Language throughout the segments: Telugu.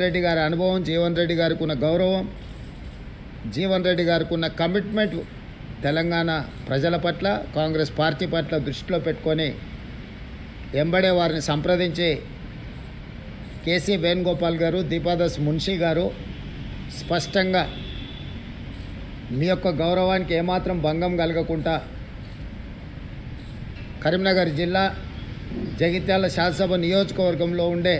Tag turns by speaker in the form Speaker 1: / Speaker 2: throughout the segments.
Speaker 1: రెడ్డి గారి అనుభవం, జీవన్ రెడ్డి గారికి ఉన్న గౌరవం, జీవన్ రెడ్డి గారికి ఉన్న కమిట్మెంట్ తెలంగాణ ప్రజల పట్ల, కాంగ్రెస్ పార్టీ పట్ల దృష్టిలో పెట్టుకొని ఎంబడే వారిని సంప్రదించి కేసీ వేణుగోపాల్ గారు, దీపాదాస్ మున్షి గారు స్పష్టంగా మీ యొక్క గౌరవానికి ఏమాత్రం భంగం కలగకుండా కరీంనగర్ జిల్లా జగిత్యాల శాసనసభ నియోజకవర్గంలో ఉండే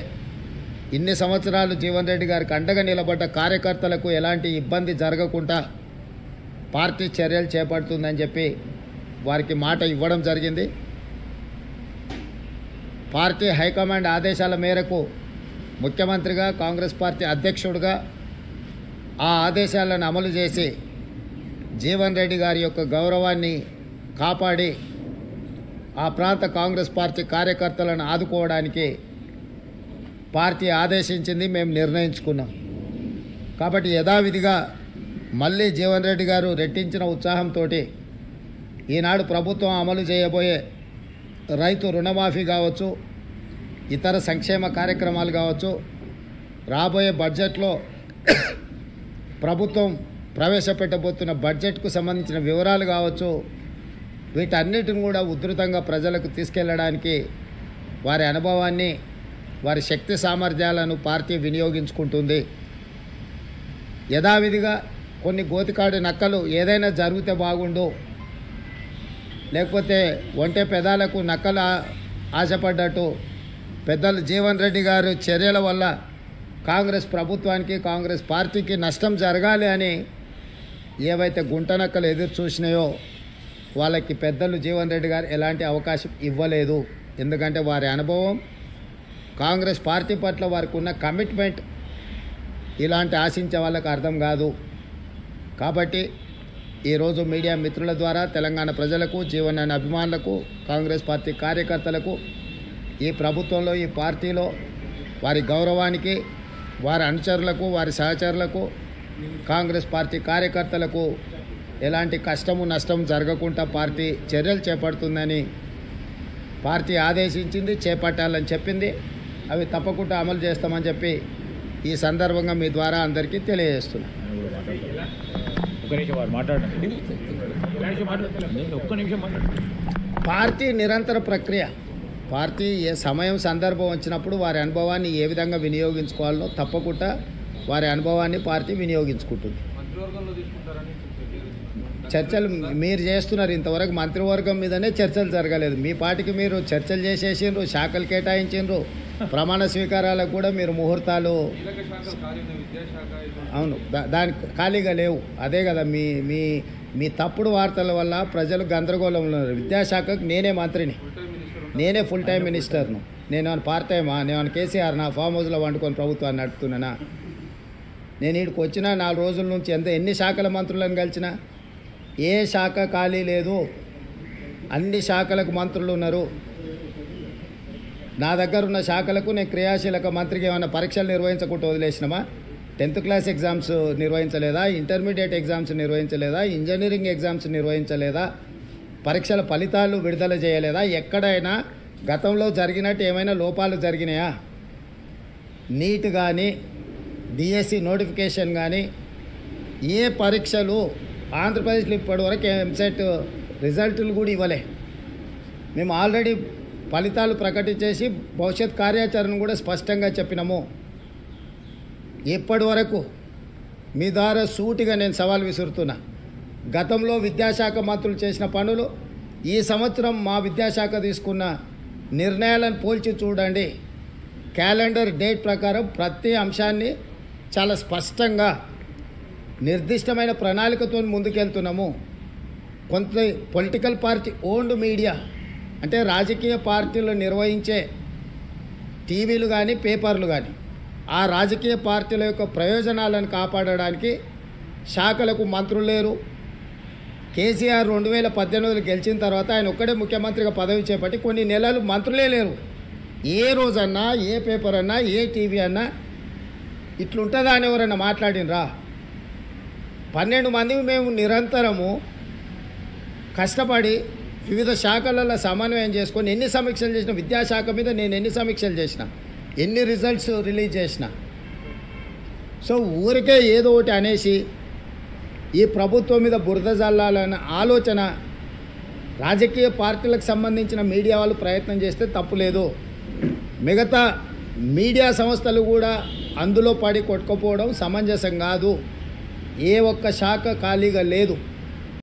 Speaker 1: ఇన్ని సంవత్సరాలు జీవన్ రెడ్డి గారికి అండగా నిలబడ్డ కార్యకర్తలకు ఎలాంటి ఇబ్బంది జరగకుండా పార్టీ చర్యలు చేపడుతుందని చెప్పి వారికి మాట ఇవ్వడం జరిగింది. పార్టీ హైకమాండ్ ఆదేశాల మేరకు ముఖ్యమంత్రిగా, కాంగ్రెస్ పార్టీ అధ్యక్షుడిగా ఆ ఆదేశాలను అమలు చేసి జీవన్ రెడ్డి గారి యొక్క గౌరవాన్ని కాపాడి ఆ ప్రాంత కాంగ్రెస్ పార్టీ కార్యకర్తలను ఆదుకోవడానికి పార్టీ ఆదేశించింది, మేము నిర్ణయించుకున్నాం. కాబట్టి యథావిధిగా మళ్ళీ జీవన్ రెడ్డి గారు రెట్టించిన ఉత్సాహంతో ఈనాడు ప్రభుత్వం అమలు చేయబోయే రైతు రుణమాఫీ కావచ్చు, ఇతర సంక్షేమ కార్యక్రమాలు కావచ్చు, రాబోయే బడ్జెట్లో ప్రభుత్వం ప్రవేశపెట్టబోతున్న బడ్జెట్కు సంబంధించిన వివరాలు కావచ్చు, వీటన్నిటిని కూడా ఉధృతంగా ప్రజలకు తీసుకెళ్లడానికి వారి అనుభవాన్ని, వారి శక్తి సామర్థ్యాలను పార్టీ వినియోగించుకుంటుంది. యథావిధిగా కొన్ని గోతికాడు నక్కలు ఏదైనా జరిగితే బాగుండు, లేకపోతే ఒంటె పెదాలకు నక్కలు ఆశపడ్డట్టు పెద్దలు జీవన్ రెడ్డి గారు చర్యల వల్ల కాంగ్రెస్ ప్రభుత్వానికి, కాంగ్రెస్ పార్టీకి నష్టం జరగాలి అని ఏవైతే గుంట నక్కలు ఎదురు చూసినాయో వాళ్ళకి పెద్దలు జీవన్ రెడ్డి గారు ఎలాంటి అవకాశం ఇవ్వలేదు. ఎందుకంటే వారి అనుభవం, కాంగ్రెస్ పార్టీ పట్ల వారికి ఉన్న కమిట్మెంట్ ఇలాంటి ఆశించే వాళ్ళకి అర్థం కాదు. కాబట్టి ఈరోజు మీడియా మిత్రుల ద్వారా తెలంగాణ ప్రజలకు, జీవన్ అనే అభిమానులకు, కాంగ్రెస్ పార్టీ కార్యకర్తలకు, ఈ ప్రభుత్వంలో, ఈ పార్టీలో వారి గౌరవానికి, వారి అనుచరులకు, వారి సహచరులకు, కాంగ్రెస్ పార్టీ కార్యకర్తలకు ఎలాంటి కష్టము నష్టం జరగకుండా పార్టీ చర్యలు చేపడుతుందని పార్టీ ఆదేశించింది, చేపట్టాలని చెప్పింది. అవి తప్పకుండా అమలు చేస్తామని చెప్పి ఈ సందర్భంగా మీ ద్వారా అందరికీ తెలియజేస్తున్నాను. పార్టీ నిరంతర ప్రక్రియ. పార్టీ ఏ సమయం సందర్భం వచ్చినప్పుడు వారి అనుభవాన్ని ఏ విధంగా వినియోగించుకోవాలో తప్పకుండా వారి అనుభవాన్ని పార్టీ వినియోగించుకుంటుంది. చర్చలు మీరు చేస్తున్నారు, ఇంతవరకు మంత్రివర్గం మీదనే చర్చలు జరగలేదు. మీ పార్టీకి మీరు చర్చలు చేసేసిండ్రు, శాఖలు కేటాయించిండ్రు, ప్రమాణ స్వీకారాలకు కూడా మీరు ముహూర్తాలు, అవును, దానికి ఖాళీగా లేవు. అదే కదా మీ మీ మీ తప్పుడు వార్తల వల్ల ప్రజలు గందరగోళంలో ఉన్నారు. విద్యాశాఖకు నేనే మంత్రిని, నేనే ఫుల్ టైం మినిస్టర్ను. నేను పార్ట్ టైమా? నేను కేసీఆర్ నా ఫామ్ హౌస్లో వండుకొని ప్రభుత్వాన్ని నడుపుతున్నానా? నేను ఇక్కడికి వచ్చిన 4 రోజుల నుంచి ఎన్ని శాఖల మంత్రులను కలిసినా ఏ శాఖ ఖాళీ లేదు. అన్ని శాఖలకు మంత్రులు ఉన్నారు. నా దగ్గర ఉన్న శాఖలకు నేను క్రియాశీలక మంత్రికి ఏమైనా పరీక్షలు నిర్వహించకుండా వదిలేసినామా? 10th క్లాస్ ఎగ్జామ్స్ నిర్వహించలేదా? ఇంటర్మీడియట్ ఎగ్జామ్స్ నిర్వహించలేదా? ఇంజనీరింగ్ ఎగ్జామ్స్ నిర్వహించలేదా? పరీక్షల ఫలితాలు విడుదల చేయలేదా? ఎక్కడైనా గతంలో జరిగినట్టు ఏమైనా లోపాలు జరిగినాయా? నీట్ కానీ, డిఎస్సి నోటిఫికేషన్ కానీ, ఏ పరీక్షలు ఆంధ్రప్రదేశ్లో ఇప్పటివరకు ఎంసెట్ రిజల్టులు కూడా ఇవ్వలే. మేము ఆల్రెడీ ఫలితాలు ప్రకటించేసి భవిష్యత్ కార్యాచరణ కూడా స్పష్టంగా చెప్పినాము. ఇప్పటి వరకు మీ ద్వారా సూటిగా నేను సవాల్ విసురుతున్నా. గతంలో విద్యాశాఖ మంత్రులు చేసిన పనులు, ఈ సంవత్సరం మా విద్యాశాఖ తీసుకున్న నిర్ణయాలను పోల్చి చూడండి. క్యాలెండర్ డేట్ ప్రకారం ప్రతి అంశాన్ని చాలా స్పష్టంగా నిర్దిష్టమైన ప్రణాళికతో ముందుకెళ్తున్నాము. కొంత పొలిటికల్ పార్టీ ఓన్డ్ మీడియా, అంటే రాజకీయ పార్టీలు నిర్వహించే టీవీలు కానీ, పేపర్లు కానీ, ఆ రాజకీయ పార్టీల యొక్క ప్రయోజనాలను కాపాడడానికి శాఖలకు మంత్రులు లేరు. కేసీఆర్ 2018 గెలిచిన తర్వాత ఆయన ఒక్కడే ముఖ్యమంత్రిగా పదవి చేపట్టి కొన్ని నెలలు మంత్రులే లేరు. ఏ రోజన్నా, ఏ పేపర్ అన్నా, ఏ టీవీ అన్నా ఇట్లుంటుందా అని ఎవరైనా మాట్లాడినరా? 12 మంది మేము నిరంతరము కష్టపడి వివిధ శాఖలలో సమన్వయం చేసుకొని ఎన్ని సమీక్షలు చేసిన, విద్యాశాఖ మీద నేను ఎన్ని సమీక్షలు చేసిన, ఎన్ని రిజల్ట్స్ రిలీజ్ చేసిన, సో ఊరికే ఏదో ఒకటి అనేసి ఈ ప్రభుత్వం మీద బురద జల్లాలన్న ఆలోచన రాజకీయ పార్టీలకు సంబంధించిన మీడియా వాళ్ళు ప్రయత్నం చేస్తే తప్పులేదు. మిగతా మీడియా సంస్థలు కూడా అందులో పడి కొట్టుకుపోవడం సమంజసం కాదు. ఏ ఒక్క శాఖ ఖాళీగా లేదు.